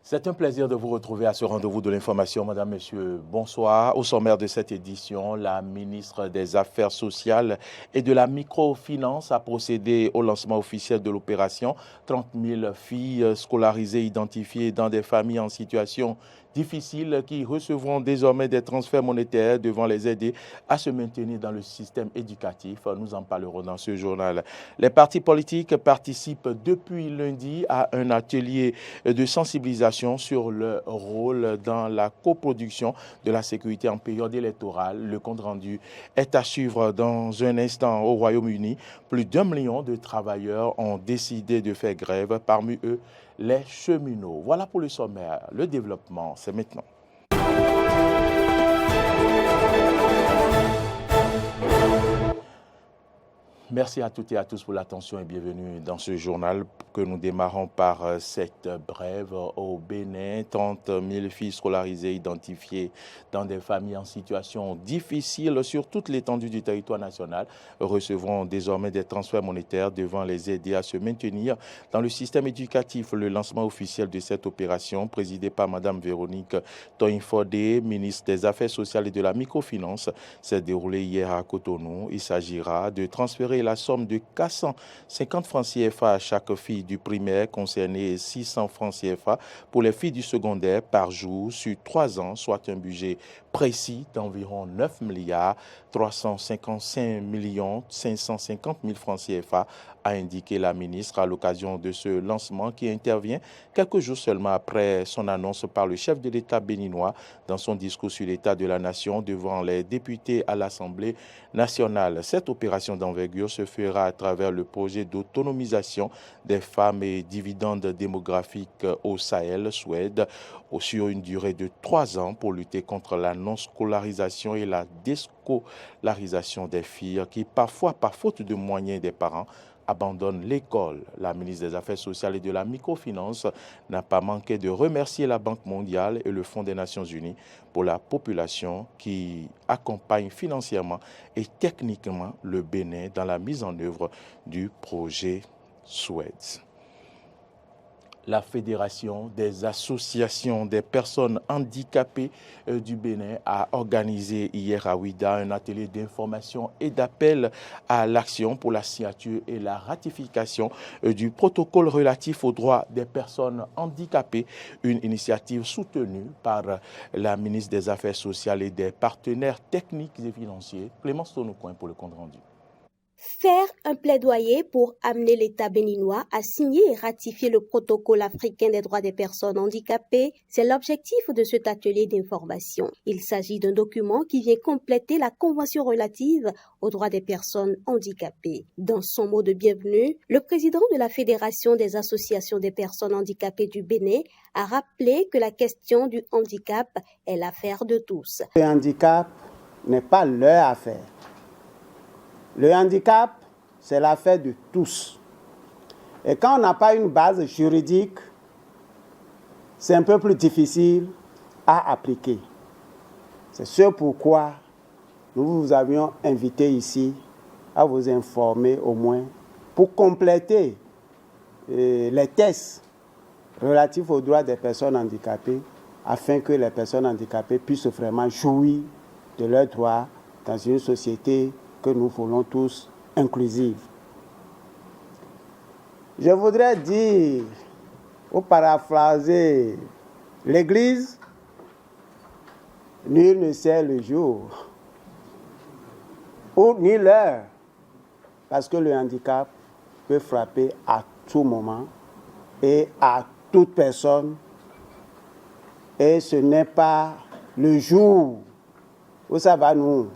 C'est un plaisir de vous retrouver à ce rendez-vous de l'information. Madame, Messieurs, bonsoir. Au sommaire de cette édition, la ministre des Affaires sociales et de la microfinance a procédé au lancement officiel de l'opération. 30 000 filles scolarisées identifiées dans des familles en situation difficile qui recevront désormais des transferts monétaires devant les aider à se maintenir dans le système éducatif. Nous en parlerons dans ce journal. Les partis politiques participent depuis lundi à un atelier de sensibilisation sur le rôle dans la coproduction de la sécurité en période électorale. Le compte rendu est à suivre dans un instant au Royaume-Uni. Plus d'1 million de travailleurs ont décidé de faire grève, parmi eux les cheminots. Voilà pour le sommaire. Le développement, c'est maintenant. Merci à toutes et à tous pour l'attention et bienvenue dans ce journal que nous démarrons par cette brève. Au Bénin, 30 000 filles scolarisées identifiées dans des familles en situation difficile sur toute l'étendue du territoire national recevront désormais des transferts monétaires devant les aider à se maintenir dans le système éducatif. Le lancement officiel de cette opération, présidé par Mme Véronique Toyin-Fodé, ministre des Affaires sociales et de la microfinance, s'est déroulé hier à Cotonou. Il s'agira de transférer la somme de 450 francs CFA à chaque fille du primaire concernée et 600 francs CFA pour les filles du secondaire par jour sur 3 ans, soit un budget précis d'environ 9 milliards 355 millions 550 000 francs CFA, a indiqué la ministre à l'occasion de ce lancement qui intervient quelques jours seulement après son annonce par le chef de l'État béninois dans son discours sur l'état de la nation devant les députés à l'Assemblée nationale. Cette opération d'envergure se fera à travers le projet d'autonomisation des femmes et dividendes démographiques au Sahel, Suède, sur une durée de 3 ans pour lutter contre la non-scolarisation et la déscolarisation des filles qui, parfois, par faute de moyens des parents, abandonnent l'école. La ministre des Affaires sociales et de la microfinance n'a pas manqué de remercier la Banque mondiale et le Fonds des Nations unies pour la population qui accompagne financièrement et techniquement le Bénin dans la mise en œuvre du projet Suède. La Fédération des associations des personnes handicapées du Bénin a organisé hier à Ouida un atelier d'information et d'appel à l'action pour la signature et la ratification du protocole relatif aux droits des personnes handicapées, une initiative soutenue par la ministre des Affaires sociales et des partenaires techniques et financiers. Clémence Tonoucoin pour le compte rendu. Faire un plaidoyer pour amener l'État béninois à signer et ratifier le protocole africain des droits des personnes handicapées, c'est l'objectif de cet atelier d'information. Il s'agit d'un document qui vient compléter la Convention relative aux droits des personnes handicapées. Dans son mot de bienvenue, le président de la Fédération des associations des personnes handicapées du Bénin a rappelé que la question du handicap est l'affaire de tous. Le handicap n'est pas leur affaire. Le handicap, c'est l'affaire de tous. Et quand on n'a pas une base juridique, c'est un peu plus difficile à appliquer. C'est ce pourquoi nous vous avions invité ici à vous informer au moins pour compléter les tests relatifs aux droits des personnes handicapées afin que les personnes handicapées puissent vraiment jouir de leurs droits dans une société que nous voulons tous inclusive. Je voudrais dire, ou paraphraser l'Église, nul ne sait le jour, ou ni l'heure, parce que le handicap peut frapper à tout moment et à toute personne, et ce n'est pas le jour où ça va nous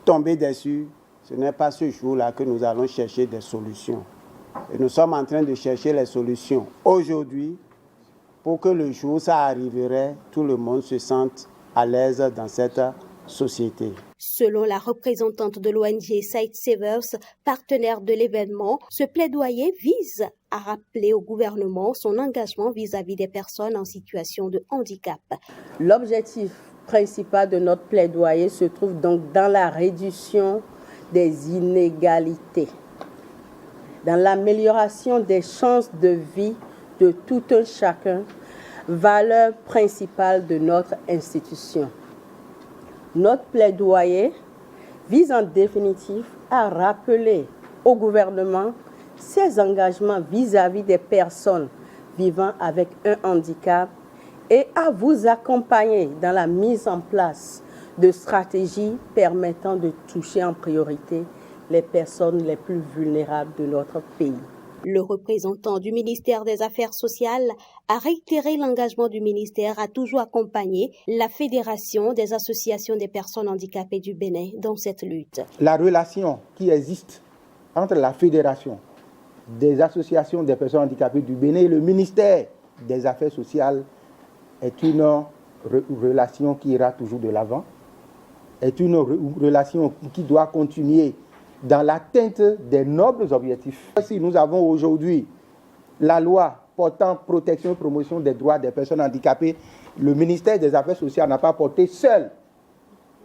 tomber dessus. Ce n'est pas ce jour-là que nous allons chercher des solutions. Et nous sommes en train de chercher les solutions aujourd'hui pour que le jour où ça arriverait, tout le monde se sente à l'aise dans cette société. Selon la représentante de l'ONG Sight Savers, partenaire de l'événement, ce plaidoyer vise à rappeler au gouvernement son engagement vis-à-vis des personnes en situation de handicap. L'objectif principal de notre plaidoyer se trouve donc dans la réduction des inégalités dans l'amélioration des chances de vie de tout un chacun, valeur principale de notre institution. Notre plaidoyer vise en définitive à rappeler au gouvernement ses engagements vis-à-vis des personnes vivant avec un handicap et à vous accompagner dans la mise en place de stratégies permettant de toucher en priorité les personnes les plus vulnérables de notre pays. Le représentant du ministère des Affaires sociales a réitéré l'engagement du ministère à toujours accompagner la Fédération des associations des personnes handicapées du Bénin dans cette lutte. La relation qui existe entre la Fédération des associations des personnes handicapées du Bénin et le ministère des Affaires sociales est une relation qui ira toujours de l'avant, est une relation qui doit continuer dans l'atteinte des nobles objectifs. Si nous avons aujourd'hui la loi portant protection et promotion des droits des personnes handicapées, le ministère des Affaires sociales n'a pas porté seul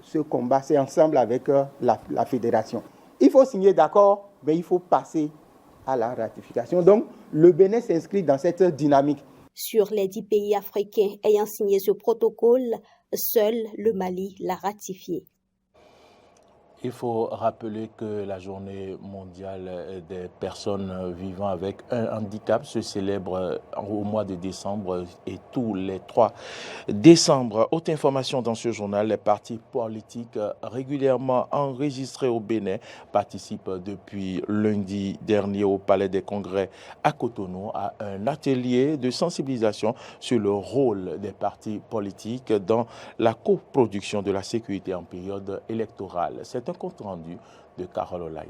ce combat, c'est ensemble avec la fédération. Il faut signer d'accord, mais il faut passer à la ratification. Donc, le Bénin s'inscrit dans cette dynamique. Sur les 10 pays africains ayant signé ce protocole, seul le Mali l'a ratifié. Il faut rappeler que la journée mondiale des personnes vivant avec un handicap se célèbre au mois de décembre et tous les 3 décembre. Autre information dans ce journal, les partis politiques régulièrement enregistrés au Bénin participent depuis lundi dernier au Palais des Congrès à Cotonou à un atelier de sensibilisation sur le rôle des partis politiques dans la coproduction de la sécurité en période électorale. C'est un compte rendu de Carole Olaye.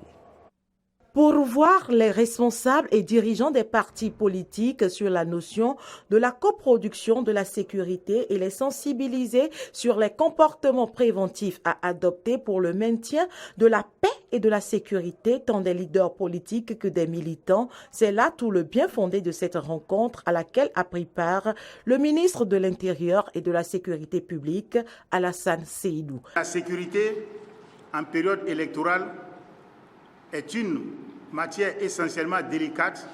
Pour voir les responsables et dirigeants des partis politiques sur la notion de la coproduction de la sécurité et les sensibiliser sur les comportements préventifs à adopter pour le maintien de la paix et de la sécurité tant des leaders politiques que des militants, c'est là tout le bien fondé de cette rencontre à laquelle a pris part le ministre de l'Intérieur et de la Sécurité publique, Alassane Seydou. La sécurité en période électorale est une matière essentiellement délicate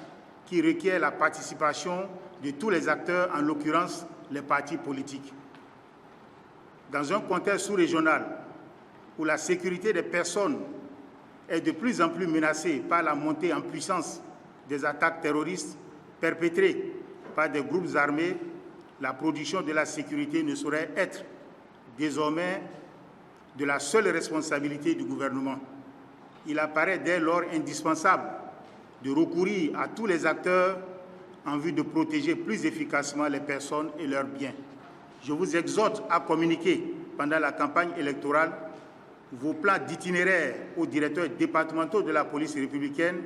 qui requiert la participation de tous les acteurs, en l'occurrence les partis politiques. Dans un contexte sous-régional où la sécurité des personnes est de plus en plus menacée par la montée en puissance des attaques terroristes perpétrées par des groupes armés, la production de la sécurité ne saurait être désormais de la seule responsabilité du gouvernement. Il apparaît dès lors indispensable de recourir à tous les acteurs en vue de protéger plus efficacement les personnes et leurs biens. Je vous exhorte à communiquer pendant la campagne électorale vos plans d'itinéraire aux directeurs départementaux de la police républicaine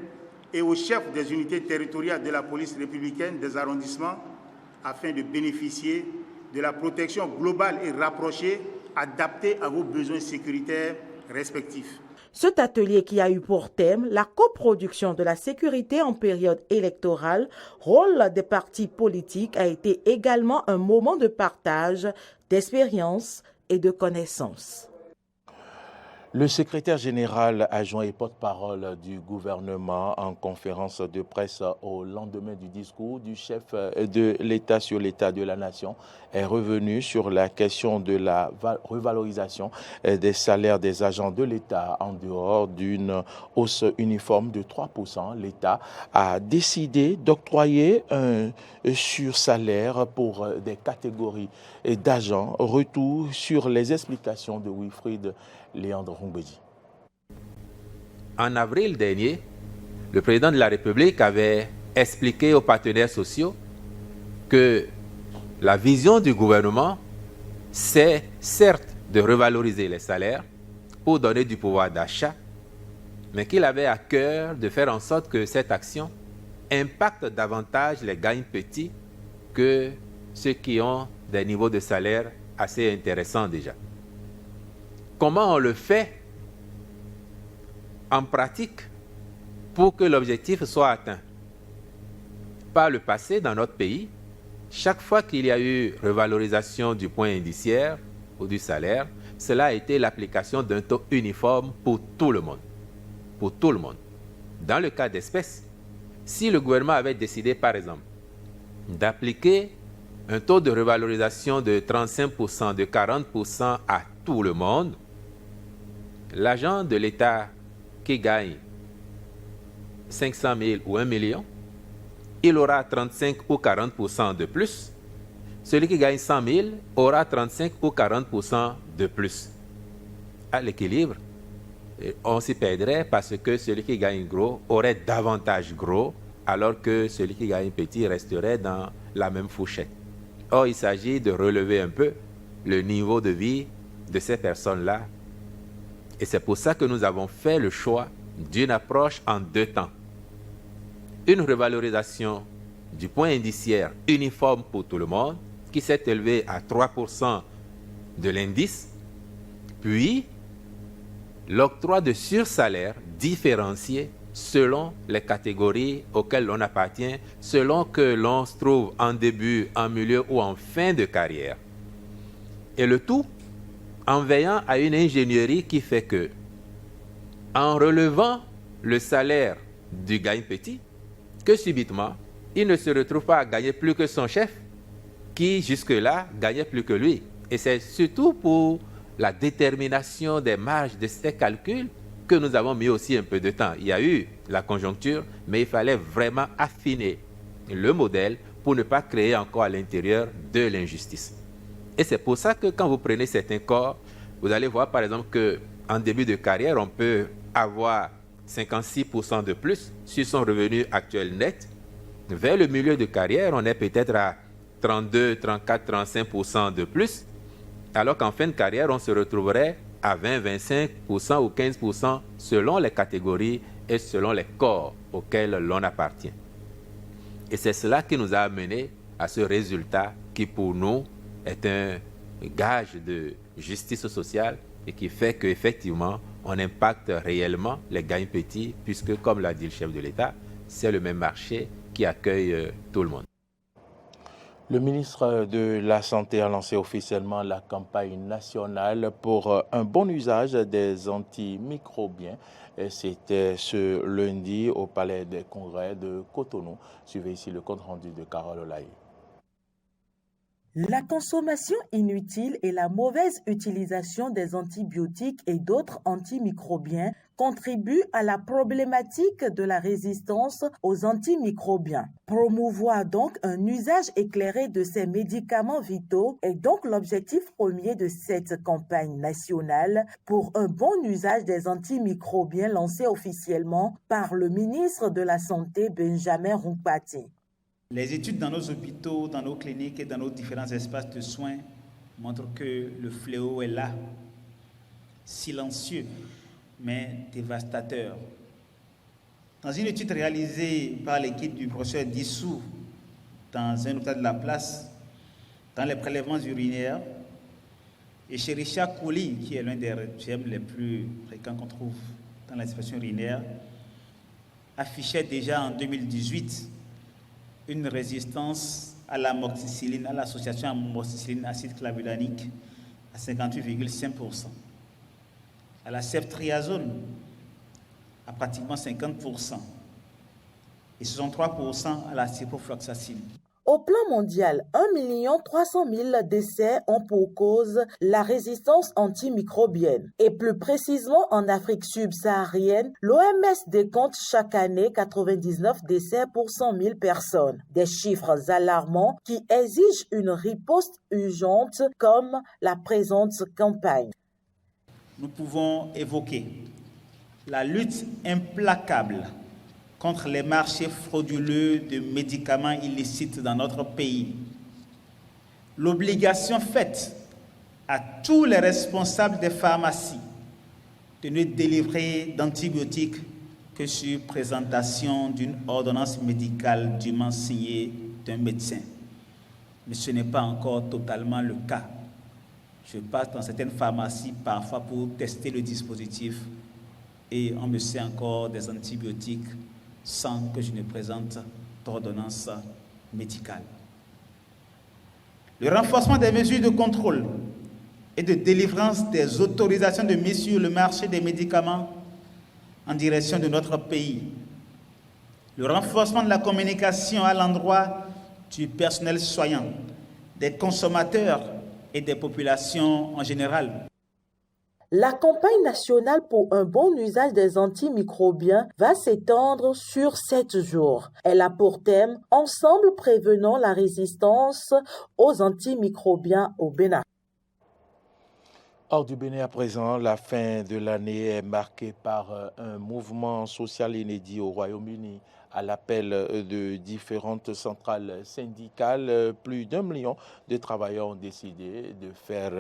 et aux chefs des unités territoriales de la police républicaine des arrondissements afin de bénéficier de la protection globale et rapprochée adaptée à vos besoins sécuritaires respectifs. Cet atelier qui a eu pour thème la coproduction de la sécurité en période électorale, rôle des partis politiques, a été également un moment de partage, d'expérience et de connaissances. Le secrétaire général adjoint et porte-parole du gouvernement en conférence de presse au lendemain du discours du chef de l'État sur l'état de la nation est revenu sur la question de la revalorisation des salaires des agents de l'État en dehors d'une hausse uniforme de 3%. L'État a décidé d'octroyer un sursalaire pour des catégories d'agents. Retour sur les explications de Wilfried Léandre Humbedi. En avril dernier, le président de la République avait expliqué aux partenaires sociaux que la vision du gouvernement, c'est certes de revaloriser les salaires pour donner du pouvoir d'achat, mais qu'il avait à cœur de faire en sorte que cette action impacte davantage les gagnes petits que ceux qui ont des niveaux de salaire assez intéressants déjà. Comment on le fait en pratique pour que l'objectif soit atteint? Par le passé, dans notre pays, chaque fois qu'il y a eu revalorisation du point indiciaire ou du salaire, cela a été l'application d'un taux uniforme pour tout le monde. Pour tout le monde. Dans le cas d'espèce, si le gouvernement avait décidé, par exemple, d'appliquer un taux de revalorisation de 35%, de 40% à tout le monde, l'agent de l'État qui gagne 500 000 ou 1 million, il aura 35 ou 40% de plus. Celui qui gagne 100 000 aura 35 ou 40% de plus. À l'équilibre, on s'y perdrait parce que celui qui gagne gros aurait davantage gros, alors que celui qui gagne petit resterait dans la même fourchette. Or, il s'agit de relever un peu le niveau de vie de ces personnes-là. Et c'est pour ça que nous avons fait le choix d'une approche en deux temps. Une revalorisation du point indiciaire uniforme pour tout le monde, qui s'est élevé à 3% de l'indice, puis l'octroi de sursalaires différenciés selon les catégories auxquelles l'on appartient, selon que l'on se trouve en début, en milieu ou en fin de carrière. Et le tout en veillant à une ingénierie qui fait que, en relevant le salaire du gagne petit, que subitement, il ne se retrouve pas à gagner plus que son chef, qui jusque-là gagnait plus que lui. Et c'est surtout pour la détermination des marges de ces calculs que nous avons mis aussi un peu de temps. Il y a eu la conjoncture, mais il fallait vraiment affiner le modèle pour ne pas créer encore à l'intérieur de l'injustice. Et c'est pour ça que quand vous prenez certains corps, vous allez voir par exemple qu'en début de carrière, on peut avoir 56% de plus sur son revenu actuel net. Vers le milieu de carrière, on est peut-être à 32, 34, 35% de plus, alors qu'en fin de carrière, on se retrouverait à 20, 25% ou 15% selon les catégories et selon les corps auxquels l'on appartient. Et c'est cela qui nous a amené à ce résultat qui pour nous est un gage de justice sociale et qui fait qu'effectivement, on impacte réellement les gagnes petits puisque, comme l'a dit le chef de l'État, c'est le même marché qui accueille tout le monde. Le ministre de la Santé a lancé officiellement la campagne nationale pour un bon usage des antimicrobiens. C'était ce lundi au Palais des Congrès de Cotonou. Suivez ici le compte rendu de Carole Olaye. La consommation inutile et la mauvaise utilisation des antibiotiques et d'autres antimicrobiens contribuent à la problématique de la résistance aux antimicrobiens. Promouvoir donc un usage éclairé de ces médicaments vitaux est donc l'objectif premier de cette campagne nationale pour un bon usage des antimicrobiens lancée officiellement par le ministre de la Santé Benjamin Rumpati. Les études dans nos hôpitaux, dans nos cliniques et dans nos différents espaces de soins montrent que le fléau est là, silencieux, mais dévastateur. Dans une étude réalisée par l'équipe du professeur Dissou dans un hôpital de la Place, dans les prélèvements urinaires, et chez Richard Colli, qui est l'un des germes les plus fréquents qu'on trouve dans l'inspection urinaire, affichait déjà en 2018 une résistance à l'amoxicilline, à l'association amoxicilline acide clavulanique à 58,5%. À la ceftriaxone à pratiquement 50% et 63% à la ciprofloxacine. Au plan mondial, 1 300 000 décès ont pour cause la résistance antimicrobienne. Et plus précisément en Afrique subsaharienne, l'OMS décompte chaque année 99 décès pour 100 000 personnes. Des chiffres alarmants qui exigent une riposte urgente comme la présente campagne. Nous pouvons évoquer la lutte implacable contre les marchés frauduleux de médicaments illicites dans notre pays. L'obligation faite à tous les responsables des pharmacies de ne délivrer d'antibiotiques que sur présentation d'une ordonnance médicale dûment signée d'un médecin. Mais ce n'est pas encore totalement le cas. Je passe dans certaines pharmacies parfois pour tester le dispositif et on me sert encore des antibiotiques sans que je ne présente d'ordonnance médicale. Le renforcement des mesures de contrôle et de délivrance des autorisations de mise sur le marché des médicaments en direction de notre pays. Le renforcement de la communication à l'endroit du personnel soignant, des consommateurs et des populations en général. La campagne nationale pour un bon usage des antimicrobiens va s'étendre sur 7 jours. Elle a pour thème « Ensemble prévenant la résistance aux antimicrobiens au Bénin ». Hors du Bénin à présent, la fin de l'année est marquée par un mouvement social inédit au Royaume-Uni. À l'appel de différentes centrales syndicales, plus d'1 million de travailleurs ont décidé de faire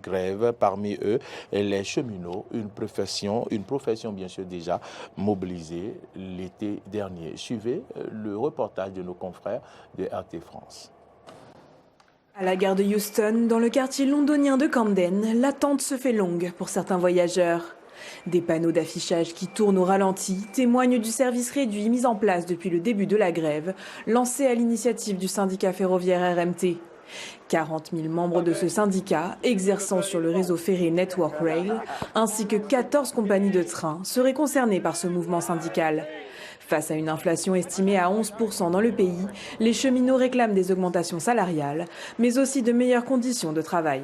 grève. Parmi eux, les cheminots, une profession bien sûr déjà mobilisée l'été dernier. Suivez le reportage de nos confrères de RT France. À la gare de Euston, dans le quartier londonien de Camden, l'attente se fait longue pour certains voyageurs. Des panneaux d'affichage qui tournent au ralenti témoignent du service réduit mis en place depuis le début de la grève, lancé à l'initiative du syndicat ferroviaire RMT. 40 000 membres de ce syndicat, exerçant sur le réseau ferré Network Rail, ainsi que 14 compagnies de train, seraient concernés par ce mouvement syndical. Face à une inflation estimée à 11% dans le pays, les cheminots réclament des augmentations salariales, mais aussi de meilleures conditions de travail.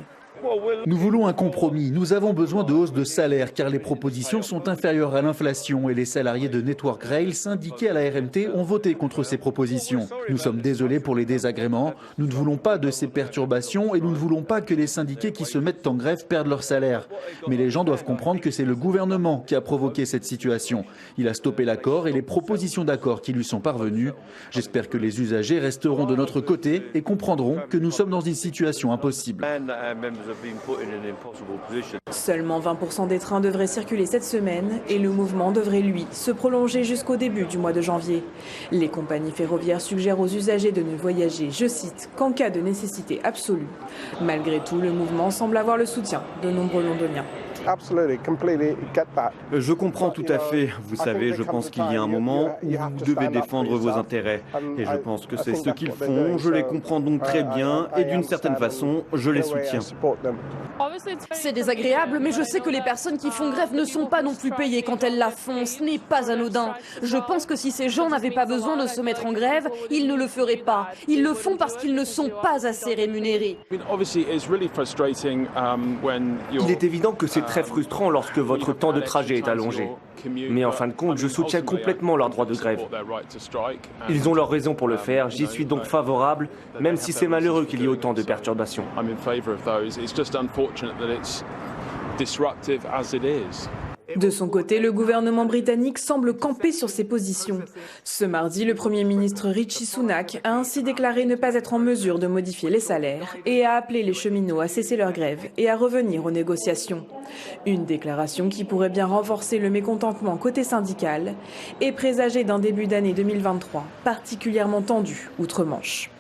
Nous voulons un compromis. Nous avons besoin de hausse de salaire car les propositions sont inférieures à l'inflation et les salariés de Network Rail syndiqués à la RMT ont voté contre ces propositions. Nous sommes désolés pour les désagréments. Nous ne voulons pas de ces perturbations et nous ne voulons pas que les syndiqués qui se mettent en grève perdent leur salaire. Mais les gens doivent comprendre que c'est le gouvernement qui a provoqué cette situation. Il a stoppé l'accord et les propositions d'accord qui lui sont parvenues. J'espère que les usagers resteront de notre côté et comprendront que nous sommes dans une situation impossible. Seulement 20% des trains devraient circuler cette semaine et le mouvement devrait, lui, se prolonger jusqu'au début du mois de janvier. Les compagnies ferroviaires suggèrent aux usagers de ne voyager, je cite, qu'en cas de nécessité absolue. Malgré tout, le mouvement semble avoir le soutien de nombreux Londoniens. Je comprends tout à fait. Vous savez, je pense qu'il y a un moment où vous devez défendre vos intérêts. Et je pense que c'est ce qu'ils font. Je les comprends donc très bien et d'une certaine façon, je les soutiens. C'est désagréable, mais je sais que les personnes qui font grève ne sont pas non plus payées quand elles la font. Ce n'est pas anodin. Je pense que si ces gens n'avaient pas besoin de se mettre en grève, ils ne le feraient pas. Ils le font parce qu'ils ne sont pas assez rémunérés. Il est évident que c'est très frustrant lorsque votre temps de trajet est allongé. Mais en fin de compte, je soutiens complètement leur droit de grève. Ils ont leur raison pour le faire, j'y suis donc favorable, même si c'est malheureux qu'il y ait autant de perturbations. De son côté, le gouvernement britannique semble camper sur ses positions. Ce mardi, le Premier ministre Rishi Sunak a ainsi déclaré ne pas être en mesure de modifier les salaires et a appelé les cheminots à cesser leur grève et à revenir aux négociations. Une déclaration qui pourrait bien renforcer le mécontentement côté syndical et présager d'un début d'année 2023 particulièrement tendu outre-Manche.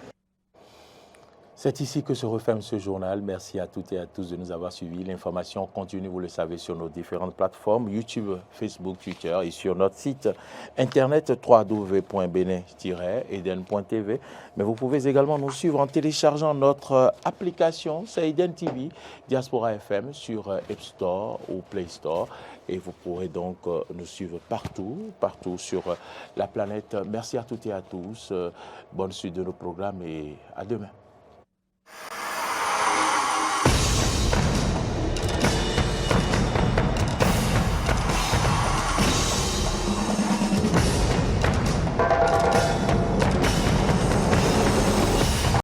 C'est ici que se referme ce journal. Merci à toutes et à tous de nous avoir suivis. L'information continue, vous le savez, sur nos différentes plateformes, YouTube, Facebook, Twitter et sur notre site internet www.benin-eden.tv. Mais vous pouvez également nous suivre en téléchargeant notre application, c'est Eden TV, Diaspora FM sur App Store ou Play Store. Et vous pourrez donc nous suivre partout sur la planète. Merci à toutes et à tous. Bonne suite de nos programmes et à demain.